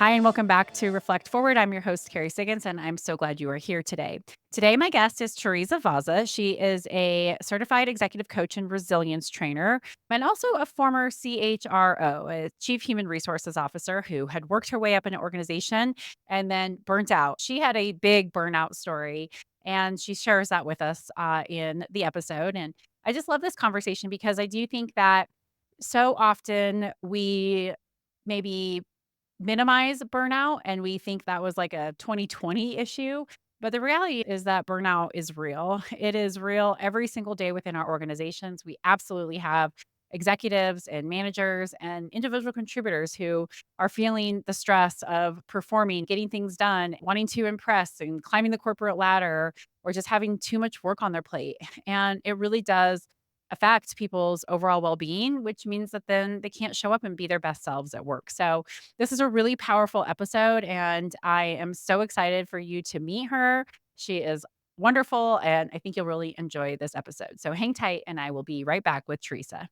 Hi, and welcome back to Reflect Forward. I'm your host, Kerry Siggins, and I'm so glad you are here today. Today, my guest is Teresa Vozza. She is a certified executive coach and resilience trainer, and also a former CHRO, a chief human resources officer who had worked her way up in an organization and then burnt out. She had a big burnout story, and she shares that with us in the episode. And I just love this conversation because I do think that so often we maybe minimize burnout and we think that was like a 2020 issue. But the reality is that burnout is real. It is real every single day within our organizations. We absolutely have executives and managers and individual contributors who are feeling the stress of performing, getting things done, wanting to impress and climbing the corporate ladder, or just having too much work on their plate. And it really does affect people's overall well-being, which means that then they can't show up and be their best selves at work. So this is a really powerful episode, and I am so excited for you to meet her. She is wonderful, and I think you'll really enjoy this episode. So hang tight, and I will be right back with Teresa.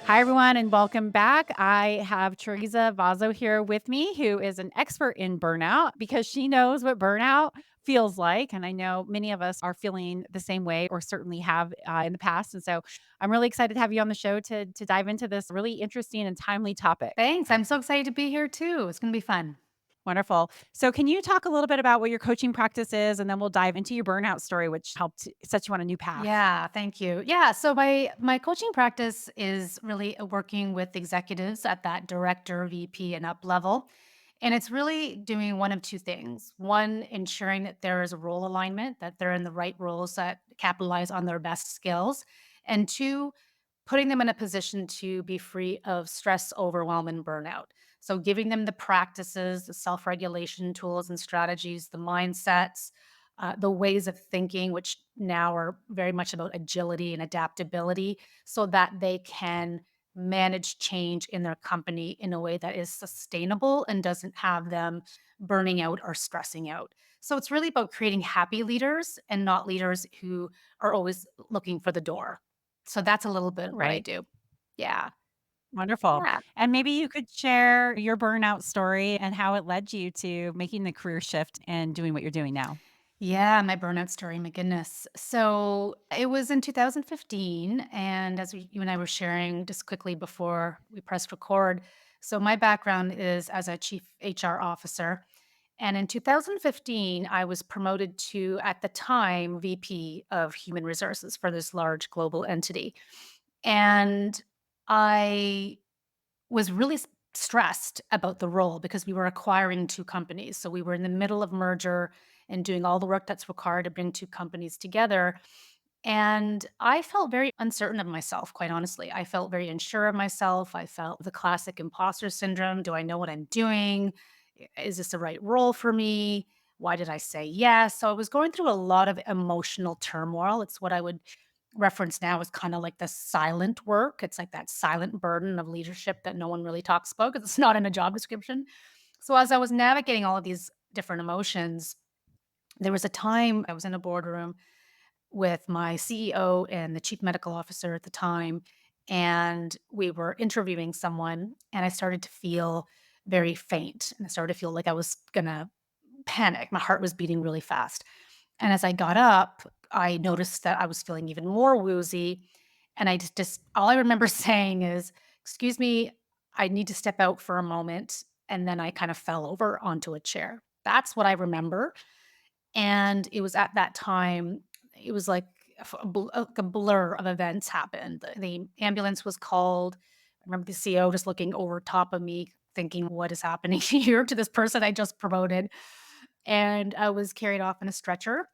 Hi, everyone, and welcome back. I have Teresa Vozzo here with me, who is an expert in burnout because she knows what burnout feels like. And I know many of us are feeling the same way or certainly have in the past. And so I'm really excited to have you on the show to dive into this really interesting and timely topic. Thanks. I'm so excited to be here too. It's going to be fun. Wonderful. So, can you talk a little bit about what your coaching practice is? And then we'll dive into your burnout story, which helped set you on a new path. Yeah, thank you. Yeah, so my coaching practice is really working with executives at that director, VP and up level. And it's really doing one of two things. One, ensuring that there is a role alignment, that they're in the right roles that capitalize on their best skills. And two, putting them in a position to be free of stress, overwhelm, and burnout. So, giving them the practices, the self regulation tools and strategies, the mindsets, the ways of thinking, which now are very much about agility and adaptability, so that they can manage change in their company in a way that is sustainable and doesn't have them burning out or stressing out. So, it's really about creating happy leaders and not leaders who are always looking for the door. So that's a little bit what I Right. do. Yeah. Wonderful. Yeah. And maybe you could share your burnout story and how it led you to making the career shift and doing what you're doing now. Yeah, my burnout story, my goodness. So it was in 2015, and as you and I were sharing just quickly before we pressed record, so my background is as a chief HR officer. And in 2015, I was promoted to, at the time, VP of Human Resources for this large global entity. And I was really stressed about the role because we were acquiring two companies. So we were in the middle of merger and doing all the work that's required to bring two companies together. And I felt very uncertain of myself, quite honestly. I felt very unsure of myself. I felt the classic imposter syndrome. Do I know what I'm doing? Is this the right role for me? Why did I say yes? So I was going through a lot of emotional turmoil. It's what I would reference now as kind of like the silent work. It's like that silent burden of leadership that no one really talks about because it's not in a job description. So as I was navigating all of these different emotions, there was a time I was in a boardroom with my CEO and the chief medical officer at the time, and we were interviewing someone, and I started to feel very faint, and I started to feel like I was gonna panic. My heart was beating really fast. And as I got up, I noticed that I was feeling even more woozy. And I just all I remember saying is, "Excuse me, I need to step out for a moment." And then I kind of fell over onto a chair. That's what I remember. And it was at that time, it was like a blur of events happened. The ambulance was called. I remember the CEO just looking over top of me, thinking, "What is happening here to this person I just promoted?" And I was carried off in a stretcher.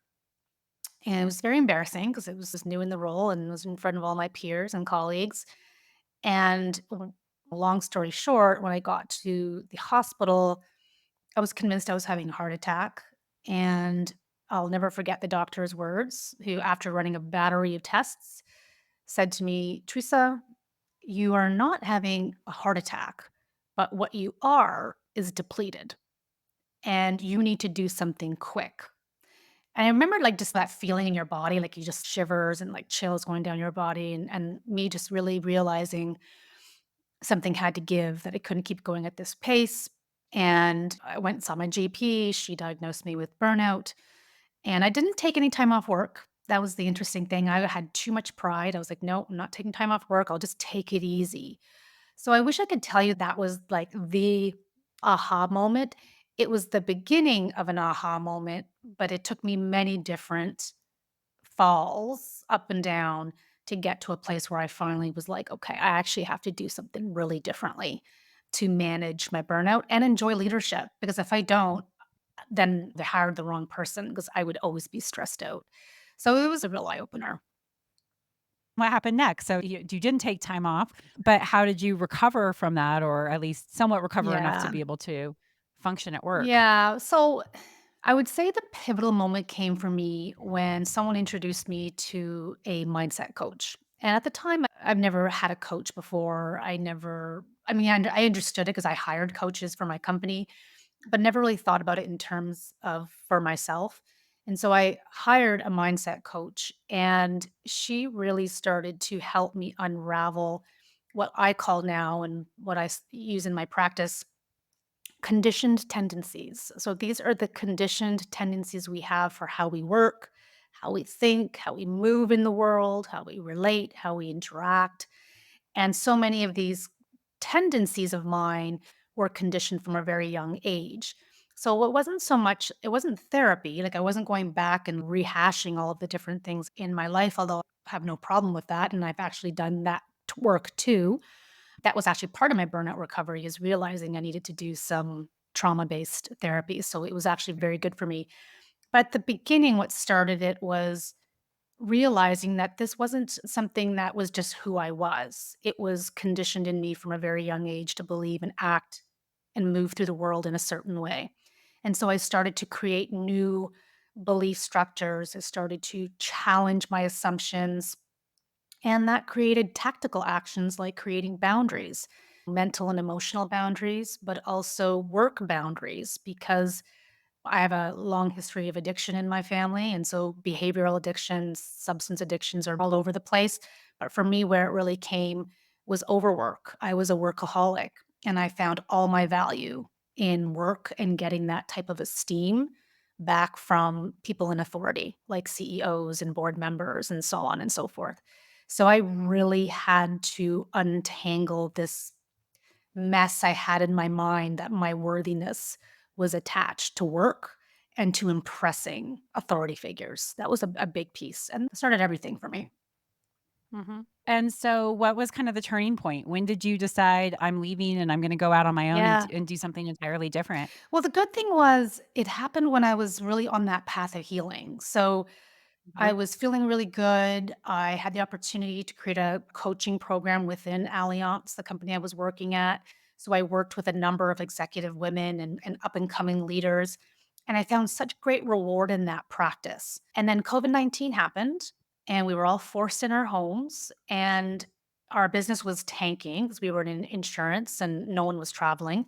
And it was very embarrassing because it was just new in the role and was in front of all my peers and colleagues. And long story short, when I got to the hospital, I was convinced I was having a heart attack. And I'll never forget the doctor's words, who, after running a battery of tests, said to me, "Teresa, you are not having a heart attack, but what you are is depleted, and you need to do something quick." And I remember, like, just that feeling in your body, like, you just shivers and, like, chills going down your body, and me just really realizing something had to give, that it couldn't keep going at this pace, and I went and saw my GP. She diagnosed me with burnout, and I didn't take any time off work. That was the interesting thing. I had too much pride. I was like, "No, I'm not taking time off work. I'll just take it easy." So I wish I could tell you that was, like, the aha moment. It was the beginning of an aha moment, but it took me many different falls up and down to get to a place where I finally was like, "Okay, I actually have to do something really differently to manage my burnout and enjoy leadership, because if I don't, then they hired the wrong person, because I would always be stressed out." So it was a real eye opener. What happened next? So you didn't take time off, but how did you recover from that, or at least somewhat recover enough to Yeah. be able to function at work? Yeah. So I would say the pivotal moment came for me when someone introduced me to a mindset coach. And at the time, I've never had a coach before. I mean, I understood it because I hired coaches for my company, but never really thought about it in terms of for myself. And so I hired a mindset coach, and she really started to help me unravel what I call now, and what use in my practice, conditioned tendencies. So these are the conditioned tendencies we have for how we work, how we think, how we move in the world, how we relate, how we interact. And so many of these tendencies of mine were conditioned from a very young age. So it wasn't therapy. Like, I wasn't going back and rehashing all of the different things in my life, although I have no problem with that. And I've actually done that work too. That was actually part of my burnout recovery, is realizing I needed to do some trauma-based therapy. So it was actually very good for me. But at the beginning, what started it was realizing that this wasn't something that was just who I was. It was conditioned in me from a very young age to believe and act and move through the world in a certain way. And so I started to create new belief structures. I started to challenge my assumptions, and that created tactical actions like creating boundaries, mental and emotional boundaries, but also work boundaries, because I have a long history of addiction in my family. And so behavioral addictions, substance addictions are all over the place. But for me, where it really came was overwork. I was a workaholic, and I found all my value in work and getting that type of esteem back from people in authority, like CEOs and board members and so on and so forth. So I really had to untangle this mess I had in my mind, that my worthiness was attached to work and to impressing authority figures. That was a big piece, and started everything for me. And so what was kind of the turning point? When did you decide I'm leaving and I'm going to go out on my own and, Yeah. and do something entirely different? Well, the good thing was it happened when I was really on that path of healing. So I Mhm. was feeling really good. I had the opportunity to create a coaching program within Allianz, the company I was working at. So I worked with a number of executive women and up and coming leaders. And I found such great reward in that practice. And then COVID-19 happened, and we were all forced in our homes, and our business was tanking because we were in insurance and no one was traveling.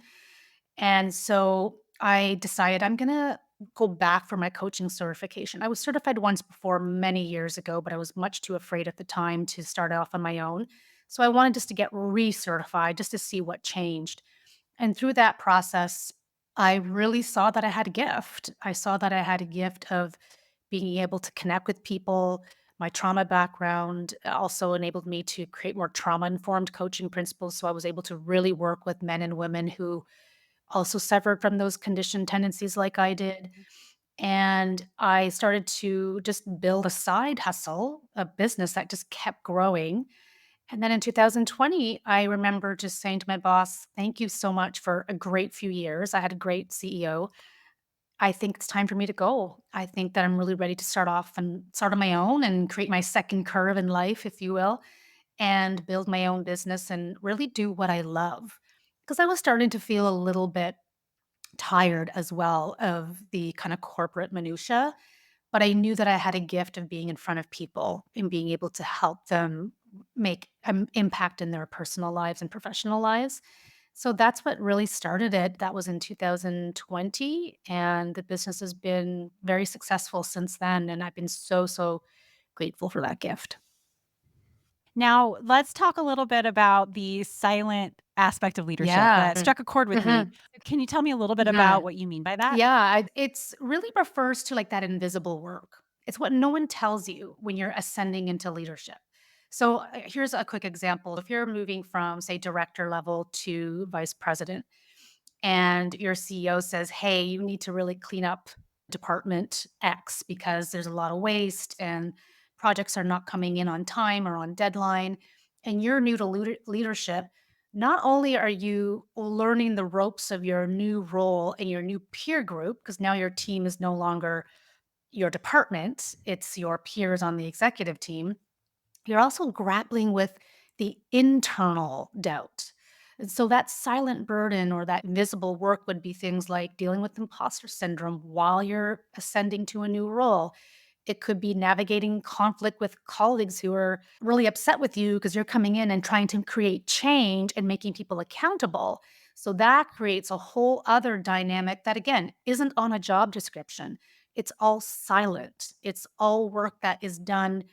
And so I decided I'm going to go back for my coaching certification. I was certified once before many years ago, but I was much too afraid at the time to start off on my own. So I wanted just to get recertified just to see what changed. And through that process, I really saw that I had a gift. I saw that I had a gift of being able to connect with people. My trauma background also enabled me to create more trauma informed coaching principles. So I was able to really work with men and women who also suffered from those conditioned tendencies like I did. And I started to just build a side hustle, a business that just kept growing. And then in 2020, I remember just saying to my boss, "Thank you so much for a great few years. I had a great CEO. I think it's time for me to go. I think that I'm really ready to start off and start on my own and create my second curve in life, if you will, and build my own business and really do what I love." Because I was starting to feel a little bit tired as well of the kind of corporate minutia, but I knew that I had a gift of being in front of people and being able to help them make an impact in their personal lives and professional lives. So that's what really started it. That was in 2020, and the business has been very successful since then, and I've been so, so grateful for that gift. Now, let's talk a little bit about the silent aspect of leadership Yeah. that struck a chord with me. Mhm. Can you tell me a little bit about Mhm. what you mean by that? Yeah, it's really refers to like that invisible work. It's what no one tells you when you're ascending into leadership. So here's a quick example. If you're moving from, say, director level to vice president, and your CEO says, "Hey, you need to really clean up department X because there's a lot of waste and projects are not coming in on time or on deadline." And you're new to leadership. Not only are you learning the ropes of your new role and your new peer group, because now your team is no longer your department, it's your peers on the executive team, you're also grappling with the internal doubt. And so that silent burden or that invisible work would be things like dealing with imposter syndrome while you're ascending to a new role. It could be navigating conflict with colleagues who are really upset with you because you're coming in and trying to create change and making people accountable. So that creates a whole other dynamic that, again, isn't on a job description. It's all silent, it's all work that is done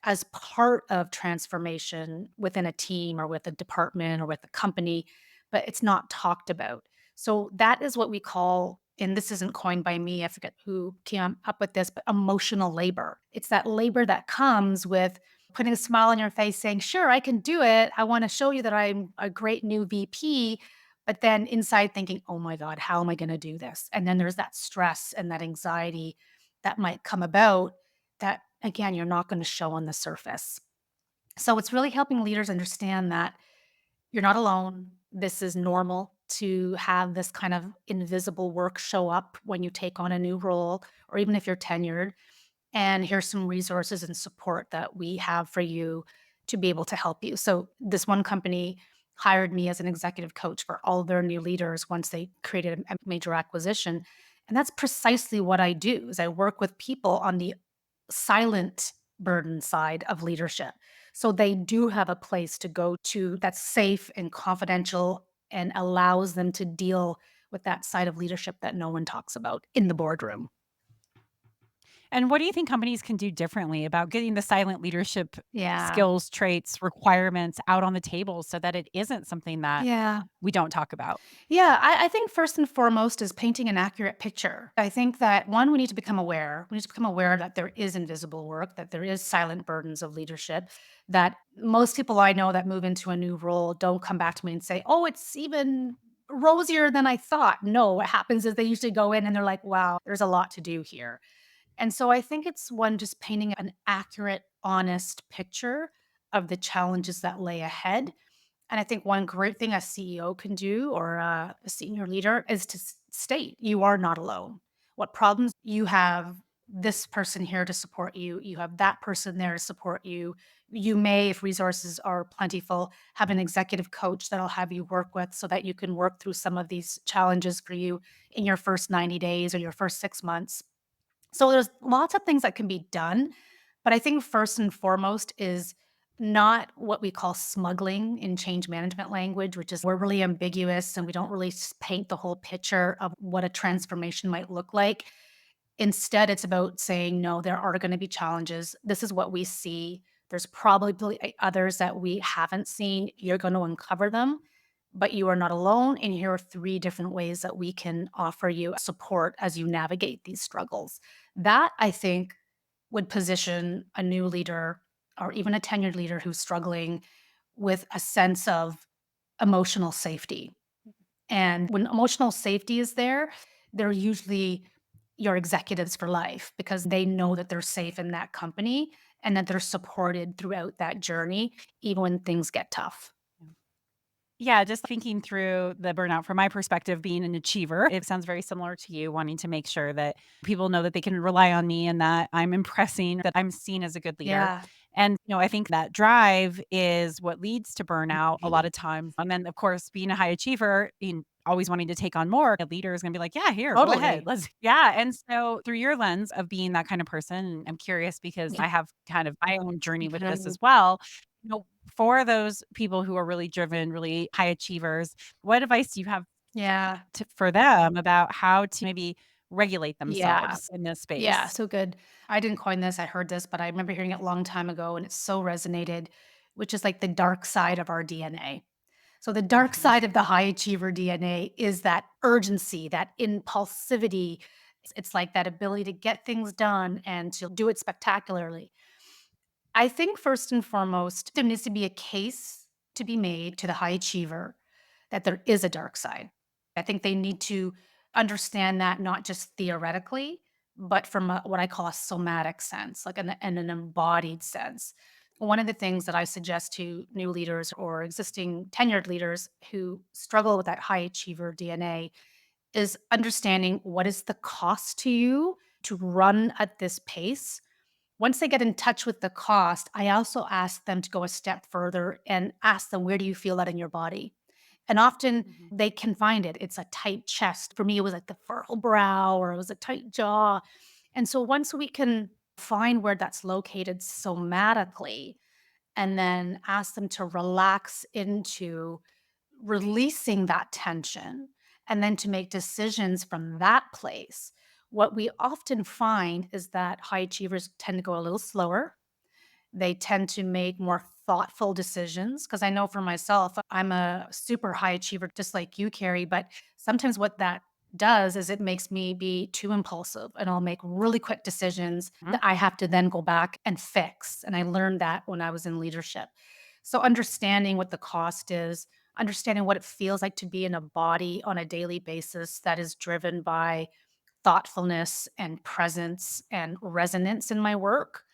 as part of transformation within a team or with a department or with a company, but it's not talked about. So that is what we call, and this isn't coined by me, I forget who came up with this, but emotional labor. It's that labor that comes with putting a smile on your face saying, "Sure, I can do it. I want to show you that I'm a great new VP." But then inside thinking, "Oh my God, how am I going to do this?" And then there's that stress and that anxiety that might come about that, again, you're not going to show on the surface. So it's really helping leaders understand that you're not alone. This is normal to have this kind of invisible work show up when you take on a new role, or even if you're tenured. And here's some resources and support that we have for you to be able to help you. So this one company hired me as an executive coach for all their new leaders once they created a major acquisition. And that's precisely what I do is I work with people on the silent burden side of leadership. So they do have a place to go to that's safe and confidential and allows them to deal with that side of leadership that no one talks about in the boardroom. And what do you think companies can do differently about getting the silent leadership Yeah. skills, traits, requirements out on the table so that it isn't something that Yeah. we don't talk about? Yeah, I think first and foremost is painting an accurate picture. I think that one, we need to become aware. We need to become aware that there is invisible work, that there is silent burdens of leadership, that most people I know that move into a new role don't come back to me and say, "Oh, it's even rosier than I thought." No, what happens is they usually go in and they're like, "Wow, there's a lot to do here." And so I think it's one, just painting an accurate, honest picture of the challenges that lay ahead. And I think one great thing a CEO can do, or a senior leader, is to state you are not alone. What problems you have, this person here to support you. You have that person there to support you. You may, if resources are plentiful, have an executive coach that'll have you work with so that you can work through some of these challenges for you in your first 90 days or your first 6 months. So there's lots of things that can be done, but I think first and foremost is not what we call smuggling in change management language, which is we're really ambiguous and we don't really paint the whole picture of what a transformation might look like. Instead, it's about saying, no, there are going to be challenges. This is what we see. There's probably others that we haven't seen. You're going to uncover them, but you are not alone. And here are three different ways that we can offer you support as you navigate these struggles. That, I think, would position a new leader or even a tenured leader who's struggling with a sense of emotional safety. And when emotional safety is there, they're usually your executives for life because they know that they're safe in that company and that they're supported throughout that journey, even when things get tough. Yeah, just thinking through the burnout from my perspective, being an achiever, it sounds very similar to you wanting to make sure that people know that they can rely on me and that I'm impressing, that I'm seen as a good leader. Yeah. And, I think that drive is what leads to burnout a lot of times. And then, of course, being a high achiever, being always wanting to take on more, a leader is going to be like, yeah, here, go ahead. Totally. Yeah. And so, through your lens of being that kind of person, I'm curious because Yeah. I have kind of my own journey with this Mhm. as well. For those people who are really driven, really high achievers, what advice do you have Yeah. for them about how to maybe regulate Yeah. themselves in this Yeah, space? so good. I didn't coin this, I heard this, but I remember hearing it a long time ago and it so resonated, which is like the dark side of our DNA. So the dark Mhm. side of the high achiever DNA is that urgency, that impulsivity. It's like that ability to get things done and to do it spectacularly. I think first and foremost, there needs to be a case to be made to the high achiever that there is a dark side. I think they need to understand that not just theoretically, but from what I call a somatic sense, like an embodied sense. One of the things that I suggest to new leaders or existing tenured leaders who struggle with that high achiever DNA is understanding what is the cost to you to run at this pace. Once they get in touch with the cost, I also ask them to go a step further and ask them, where do you feel that in your body? And often Mhm. they can find it. It's a tight chest. For me, it was like the furrowed brow or it was a tight jaw. And so once we can find where that's located somatically and then ask them to relax into releasing that tension and then to make decisions from that place. What we often find is that high achievers tend to go a little slower. They tend to make more thoughtful decisions because I know for myself, I'm a super high achiever, just like you, Carrie. But sometimes what that does is it makes me be too impulsive and I'll make really quick decisions that I have to then go back and fix. And I learned that when I was in leadership. So, understanding what the cost is, understanding what it feels like to be in a body on a daily basis that is driven by thoughtfulness and presence and resonance in my work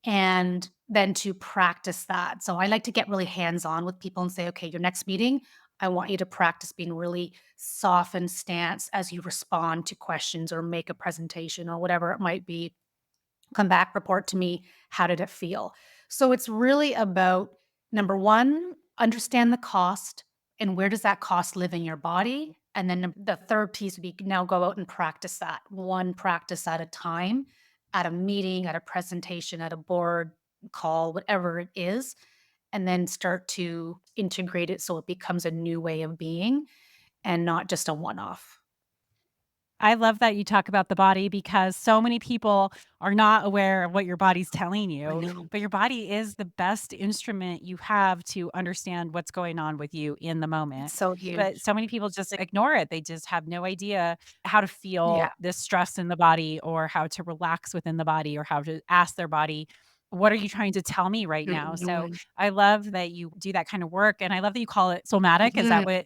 and then to practice that. So I like to get really hands on with people and say, okay, your next meeting, I want you to practice being really softened stance as you respond to questions or make a presentation or whatever it might be. Come back, report to me. How did it feel? So it's really about number one, understand the cost and where does that cost live in your body? And then the third piece would be now go out and practice that one practice at a time, at a meeting, at a presentation, at a board call, whatever it is, and then start to integrate it so it becomes a new way of being and not just a one off. I love that you talk about the body because so many people are not aware of what your body's telling I you, know. but your body is the best instrument you have to understand what's going on with you in the It's moment. so But huge. so many people just ignore it. They just have no idea how to Yeah. feel this stress in the body or how to relax within the body or how to ask their body, what are you trying to tell me right now? So Mhm. I love that you do that kind of work. And I love that you call it somatic. Mhm.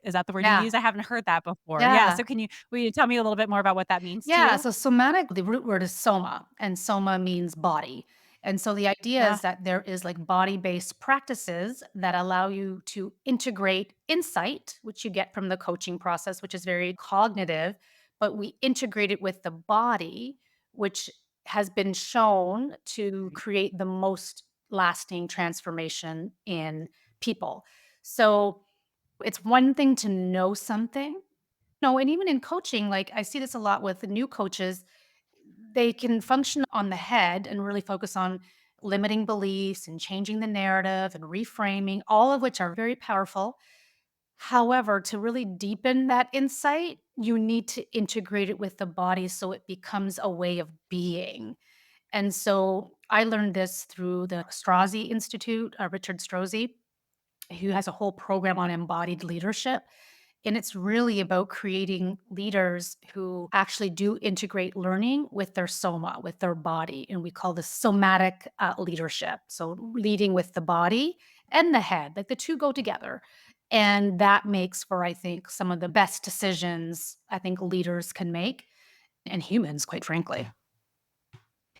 Is that the word you Yeah. use? I haven't heard that before. Yeah. Yeah. So will you tell me a little bit more about what that means to Yeah, you? so somatic, the root word is soma, and soma means body. And so the idea is Ah, that there is like body-based practices that allow you to integrate insight, which you get from the coaching process, which is very cognitive, but we integrate it with the body, which has been shown to create the most lasting transformation in people. So it's one thing to know something. No, and even in coaching, like I see this a lot with the new coaches, they can function on the head and really focus on limiting beliefs and changing the narrative and reframing, all of which are very powerful. However, to really deepen that insight, you need to integrate it with the body so it becomes a way of being. And so I learned this through the Strozzi Institute, Richard Strozzi, who has a whole program on embodied leadership. And it's really about creating leaders who actually do integrate learning with their soma, with their body. And we call this somatic leadership. So leading with the body and the head, like the two go together. And that makes for, I think, some of the best decisions I think leaders can make and humans, quite frankly.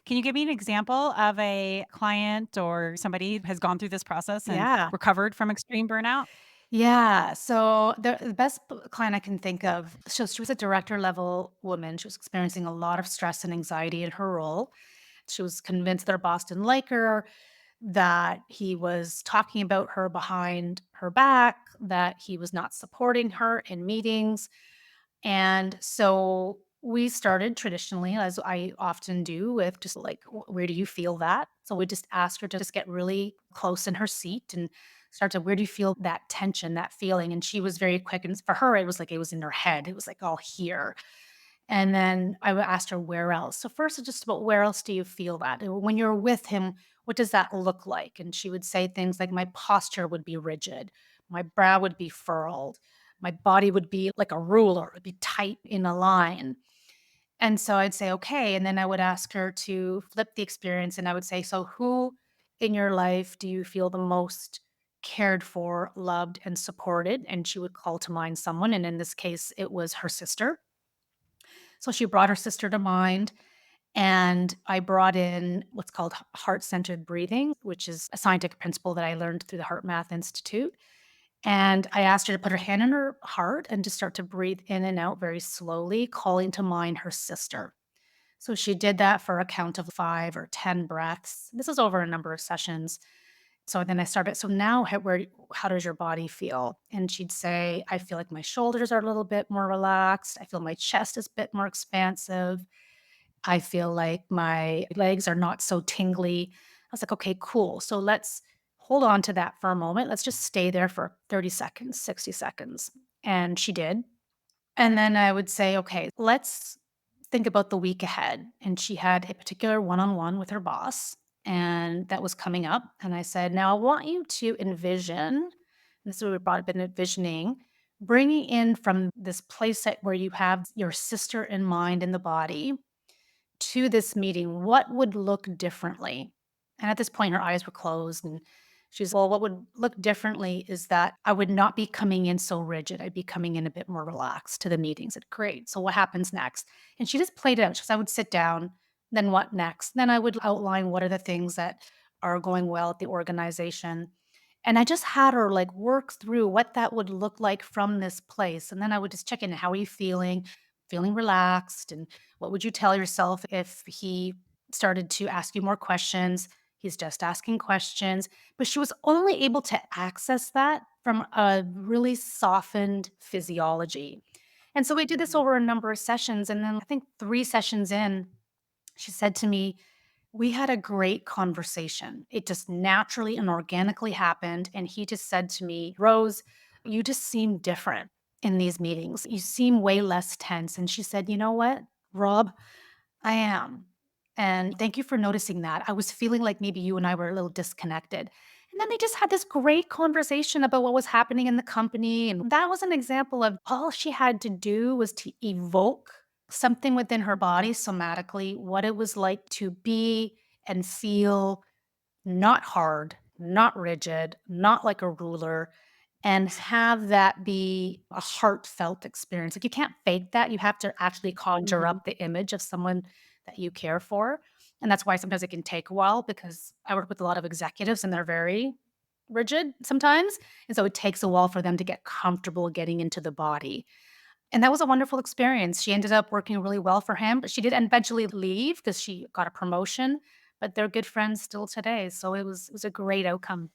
can you give me an example of a client or somebody who has gone through this process and Yeah. recovered from extreme burnout? Yeah. So the best client I can think of, so she was a director level woman. She was experiencing a lot of stress and anxiety in her role. She was convinced that her boss didn't like her, that he was talking about her behind her back, that he was not supporting her in meetings. And so we started traditionally, as I often do, with just like, where do you feel that? So we just asked her to just get really close in her seat and start to, where do you feel that tension, that feeling? And she was very quick. And for her, it was like it was in her head. It was like all here. And then asked her, where else? So first, it's just about, where else do you feel that? And when you're with him, what does that look like? And she would say things like, my posture would be rigid, my brow would be furrowed, my body would be like a ruler, it would be tight in a line. And so I'd say, okay. And then I would ask her to flip the experience. And I would say, so who in your life do you feel the most cared for, loved, and supported? And she would call to mind someone. And in this case, it was her sister. So she brought her sister to mind. And I brought in what's called heart centered breathing, which is a scientific principle that I learned through the Heart Math Institute. And I asked her to put her hand on her heart and to start to breathe in and out very slowly, calling to mind her sister. So she did that for a count of 5 or 10 breaths. This is over a number of sessions. So then I started, so now how does your body feel? And she'd say, I feel like my shoulders are a little bit more relaxed. I feel my chest is a bit more expansive. I feel like my legs are not so tingly. I was like, okay, cool. So let's hold on to that for a moment. Let's just stay there for 30 seconds, 60 seconds. And she did. And then I would say, okay, let's think about the week ahead. And she had a particular one on one with her boss, and that was coming up. And I said, now I want you to envision, this is what we brought up in envisioning, bringing in from this place where you have your sister in mind in the body to this meeting, what would look differently? And at this point, her eyes were closed. And she's, well, what would look differently is that I would not be coming in so rigid. I'd be coming in a bit more relaxed to the meeting. I said, great. So what happens next? And she just played it out. She said, I would sit down. Then what next? Then I would outline what are the things that are going well at the organization. And I just had her like work through what that would look like from this place. And then I would just check in. How are you feeling? Feeling relaxed? And what would you tell yourself if he started to ask you more questions? He's just asking questions. But she was only able to access that from a really softened physiology. And so we did this Mhm. over a number of sessions. And then I think 3 sessions in, she said to me, we had a great conversation. It just naturally and organically happened. And he just said to me, Rose, you just seem different in these meetings. You seem way less tense. And she said, you know what, Rob, I am. And thank you for noticing that. I was feeling like maybe you and I were a little disconnected. And then they just had this great conversation about what was happening in the company. And that was an example of all she had to do was to evoke something within her body somatically, what it was like to be and feel not hard, not rigid, not like a ruler, and have that be a heartfelt experience. Like, you can't fake that. You have to actually conjure Mhm. up the image of someone that you care for. And that's why sometimes it can take a while, because I work with a lot of executives and they're very rigid sometimes. And so it takes a while for them to get comfortable getting into the body. And that was a wonderful experience. She ended up working really well for him, but she did eventually leave because she got a promotion, but they're good friends still today. So it was a great outcome.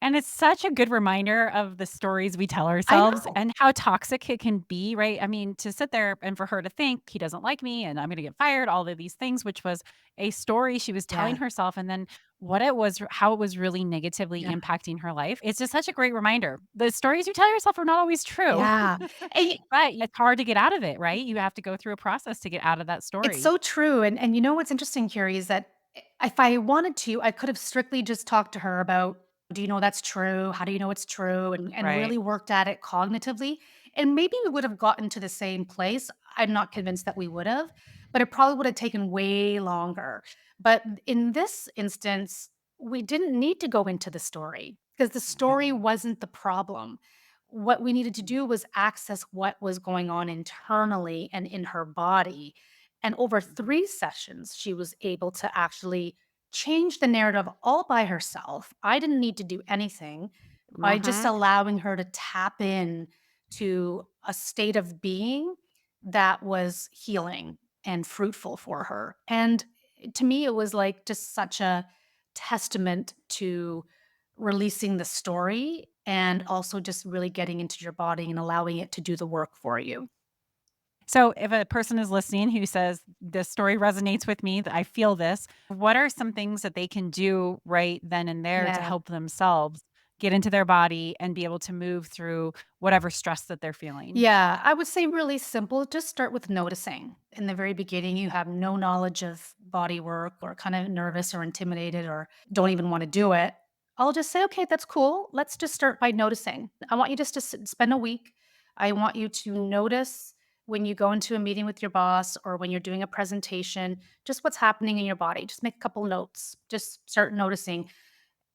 And it's such a good reminder of the stories we tell I ourselves know. and how toxic it can be, right? I mean, to sit there and for her to think he doesn't like me and I'm going to get fired, all of these things, which was a story she was telling Yeah. herself. And then what it was, how it was really negatively Yeah. impacting her life. It's just such a great reminder. The stories you tell yourself are not always true, Yeah. And but it's hard to get out of it, right? You have to go through a process to get out of that it's story. so true, and you know what's interesting, Carrie, is that if I wanted to, I could have strictly just talked to her about, "Do you know that's true? How do you know it's true?" And Right. really worked at it cognitively, and maybe we would have gotten to the same place. I'm not convinced that we would have, but it probably would have taken way longer. But in this instance, we didn't need to go into the story because the story Mhm. wasn't the problem. What we needed to do was access what was going on internally and in her body, and over Mhm. 3 sessions, she was able to actually change the narrative all by herself. I didn't need to do anything by just Mhm. allowing her to tap in to a state of being that was healing and fruitful for her. And to me, it was like just such a testament to releasing the story and also just really getting into your body and allowing it to do the work for you. So, if a person is listening who says, "This story resonates with me, that I feel this," what are some things that they can do right then and there to Yeah. help themselves get into their body and be able to move through whatever stress that they're feeling? Yeah, I would say really simple. Just start with noticing. In the very beginning, you have no knowledge of body work or kind of nervous or intimidated or don't even want to do it. I'll just say, okay, that's cool. Let's just start by noticing. I want you just to spend a week. I want you to notice when you go into a meeting with your boss or when you're doing a presentation, just what's happening in your body. Just make a couple notes. Just start noticing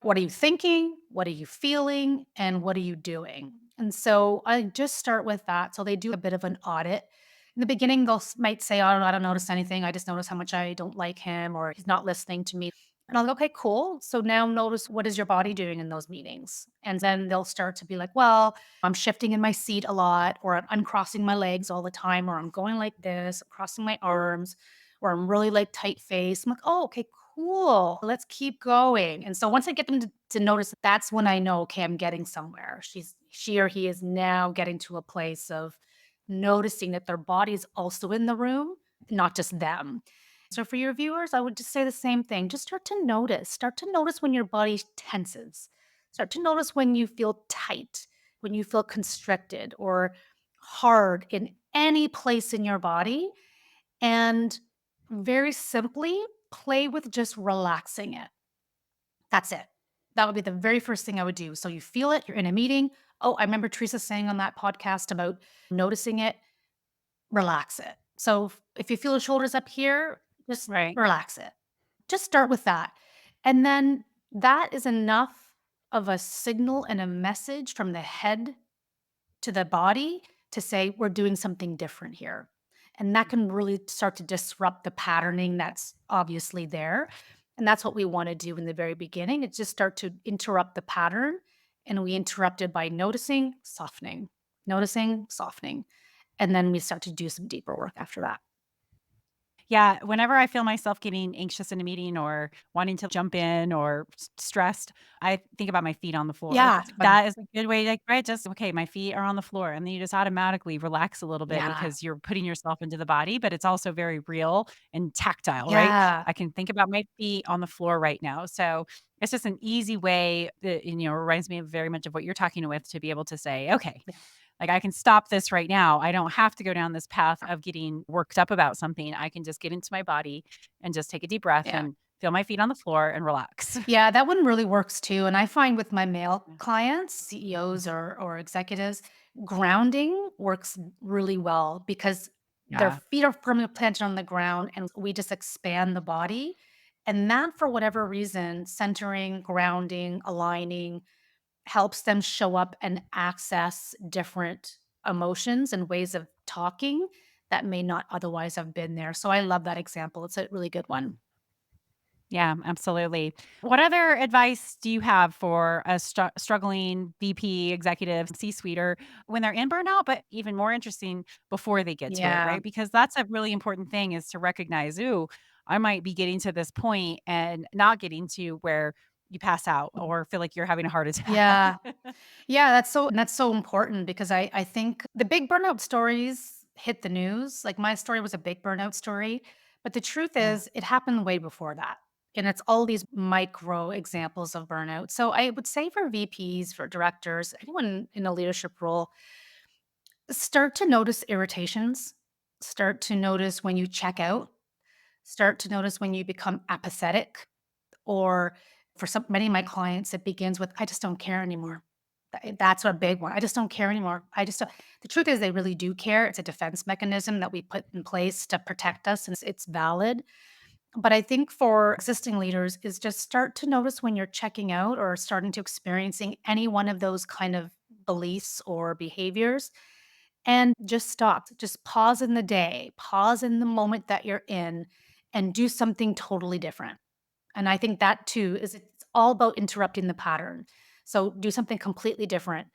what are you thinking? What are you feeling? And what are you doing? And so I just start with that. So they do a bit of an audit. In the beginning, might say, "Oh, I don't notice anything. I just notice how much I don't like him or he's not listening to me." And I'll go, "Okay, cool. So now notice what is your body doing in those meetings?" And then they'll start to be like, "Well, I'm shifting in my seat a lot, or I'm uncrossing my legs all the time, or I'm going like this, crossing my arms, or I'm really like tight face." I'm like, "Oh, okay, cool. Let's keep going." And so once I get them to notice, that's when I know, okay, I'm getting somewhere. She or he is now getting to a place of noticing that their body is also in the room, not just them. So for your viewers, I would just say the same thing. Just start to notice. Start to notice when your body tenses. Start to notice when you feel tight, when you feel constricted or hard in any place in your body. And very simply, play with just relaxing it. That's it. That would be the very first thing I would do. So you feel it, you're in a meeting. Oh, I remember Teresa saying on that podcast about noticing it, relax it. So if you feel the shoulders up here, just Right. relax it. Just start with that. And then that is enough of a signal and a message from the head to the body to say, we're doing something different here. And that can really start to disrupt the patterning that's obviously there. And that's what we want to do in the very beginning. It's just start to interrupt the pattern. And we interrupt it by noticing, softening. And then we start to do some deeper work after that. Yeah, whenever I feel myself getting anxious in a meeting or wanting to jump in or stressed, I think about my feet on the floor. Yeah. It's fun. That is a good way, like, right? Just, okay, my feet are on the floor. And then you just automatically relax a little bit Yeah. because you're putting yourself into the body, but it's also very real and tactile, right? Yeah. I can think about my feet on the floor right now. So it's just an easy way that, reminds me of very much of what you're talking with to be able to say, okay, Yeah. like, I can stop this right now. I don't have to go down this path of getting worked up about something. I can just get into my body and just take a deep breath Yeah. and feel my feet on the floor and relax. Yeah, that one really works too. And I find with my male Yeah. clients, CEOs or executives, grounding works really well because their Yeah. feet are firmly planted on the ground and we just expand the body. And that, for whatever reason, centering, grounding, aligning helps them show up and access different emotions and ways of talking that may not otherwise have been there. So I love that example. It's a really good one. Yeah, absolutely. What other advice do you have for a struggling VP executive, C-suiter when they're in burnout, but even more interesting before they get to it, Yeah. right? Because that's a really important thing is to recognize, ooh, I might be getting to this point and not getting to where you pass out or feel like you're having a heart attack. Yeah. Yeah, that's so important because I think the big burnout stories hit the news. Like my story was a big burnout story, but the truth Yeah. is it happened way before that. And it's all these micro examples of burnout. So I would say for VPs, for directors, anyone in a leadership role, start to notice irritations, start to notice when you check out, start to notice when you become apathetic, or for many of my clients, it begins with, I just don't care anymore. That's a big one. I just don't care anymore. I just don't. The truth is, they really do care. It's a defense mechanism that we put in place to protect us, and it's valid. But I think for existing leaders is just start to notice when you're checking out or starting to experiencing any one of those kind of beliefs or behaviors and just stop. Just pause in the day, pause in the moment that you're in and do something totally different. And I think that too is it's all about interrupting the pattern. So do something completely different.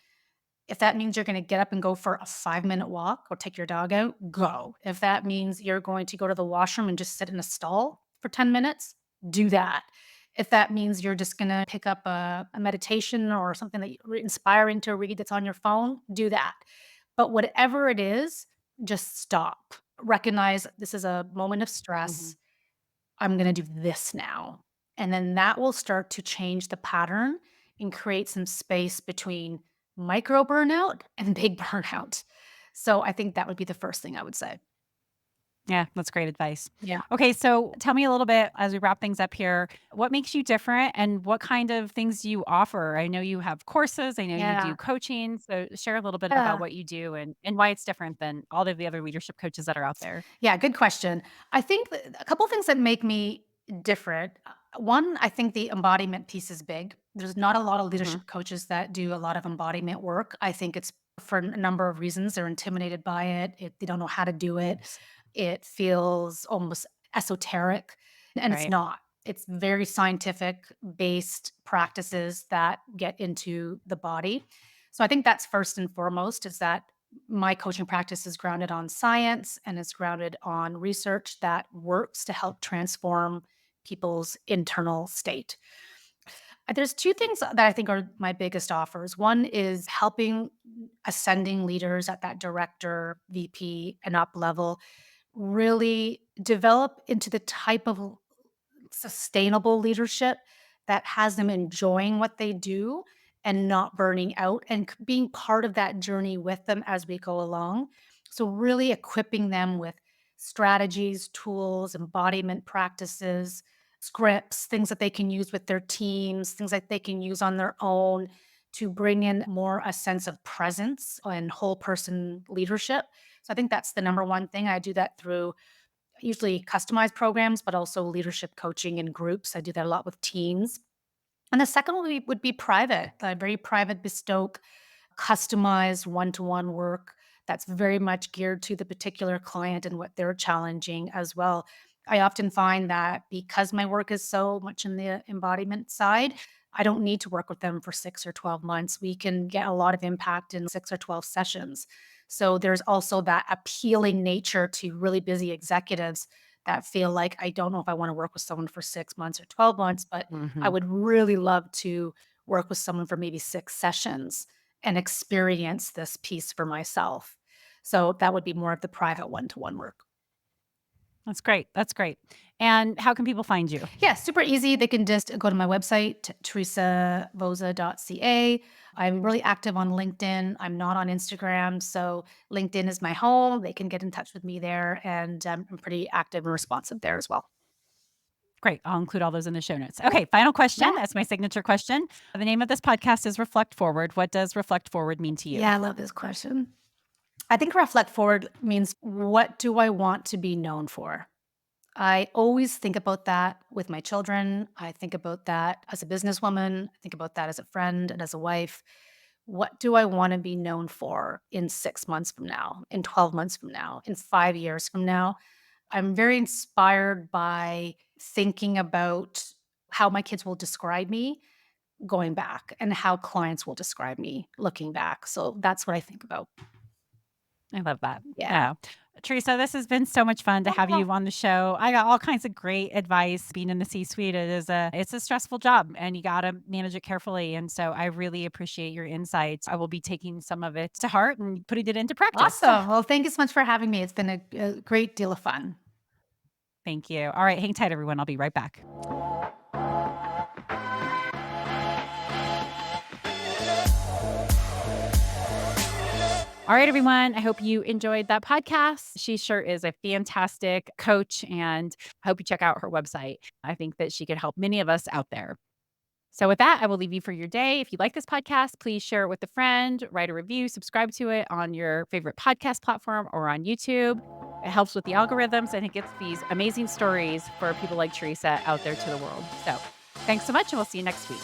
If that means you're going to get up and go for a 5-minute walk or take your dog out, go. If that means you're going to go to the washroom and just sit in a stall for 10 minutes, do that. If that means you're just going to pick up a meditation or something that you're inspiring to read that's on your phone, do that. But whatever it is, just stop. Recognize this is a moment of Mhm. stress. I'm going to do this now. And then that will start to change the pattern and create some space between micro burnout and big burnout. So I think that would be the first thing I would say. Yeah, that's great advice. Yeah. Okay, so tell me a little bit as we wrap things up here. What makes you different and what kind of things do you offer? I know you have courses, I know you do Yeah. coaching. So share a little bit about Yeah. what you do and why it's different than all of the other leadership coaches that are out there. Yeah, good question. I think a couple things that make me different. One, I think the embodiment piece is big. There's not a lot of Mhm. leadership coaches that do a lot of embodiment work. I think it's for a number of reasons. They're intimidated by they don't know how to do it. It feels almost esoteric, and it's Right. not. It's very scientific based practices that get into the body. So I think that's first and foremost is that my coaching practice is grounded on science and it's grounded on research that works to help transform people's internal state. There's two things that I think are my biggest offers. One is helping ascending leaders at that director, VP, and up level really develop into the type of sustainable leadership that has them enjoying what they do and not burning out and being part of that journey with them as we go along. So, really equipping them with strategies, tools, embodiment practices, scripts, things that they can use with their teams, things that they can use on their own to bring in more a sense of presence and whole person leadership. So, I think that's the number one thing. I do that through usually customized programs, but also leadership coaching in groups. I do that a lot with teams. And the second one would be private, very private, bespoke, customized one to one work that's very much geared to the particular client and what they're challenging as well. I often find that because my work is so much in the embodiment side, I don't need to work with them for 6 or 12 months. We can get a lot of impact in 6 or 12 sessions. So there's also that appealing nature to really busy executives that feel like I don't know if I want to work with someone for 6 months or 12 months, but I Mhm. would really love to work with someone for maybe 6 sessions and experience this piece for myself. So that would be more of the private one-to-one work. That's great. That's great. And how can people find you? Yeah, super easy. They can just go to my website, teresavozza.ca. I'm really active on LinkedIn. I'm not on Instagram. So LinkedIn is my home. They can get in touch with me there. And I'm pretty active and responsive there as well. Great. I'll include all those in the show notes. Okay, final question. Yeah. That's my signature question. The name of this podcast is Reflect Forward. What does Reflect Forward mean to you? Yeah, I love this question. I think reflect forward means what do I want to be known for? I always think about that with my children. I think about that as a businesswoman. I think about that as a friend and as a wife. What do I want to be known for in 6 months from now, in 12 months from now, in 5 years from now? I'm very inspired by thinking about how my kids will describe me going back and how clients will describe me looking back. So that's what I think about. I love that. Yeah. Yeah. Teresa, this has been so much fun to have you on the show. I got all kinds of great advice. Being in the C-suite, it's a stressful job and you got to manage it carefully. And so I really appreciate your insights. I will be taking some of it to heart and putting it into practice. Awesome. Well, thank you so much for having me. It's been a great deal of fun. Thank you. All right, hang tight, everyone. I'll be right back. All right, everyone. I hope you enjoyed that podcast. She sure is a fantastic coach, and I hope you check out her website. I think that she could help many of us out there. So, with that, I will leave you for your day. If you like this podcast, please share it with a friend, write a review, subscribe to it on your favorite podcast platform or on YouTube. It helps with the algorithms and it gets these amazing stories for people like Teresa out there to the world. So, thanks so much, and we'll see you next week.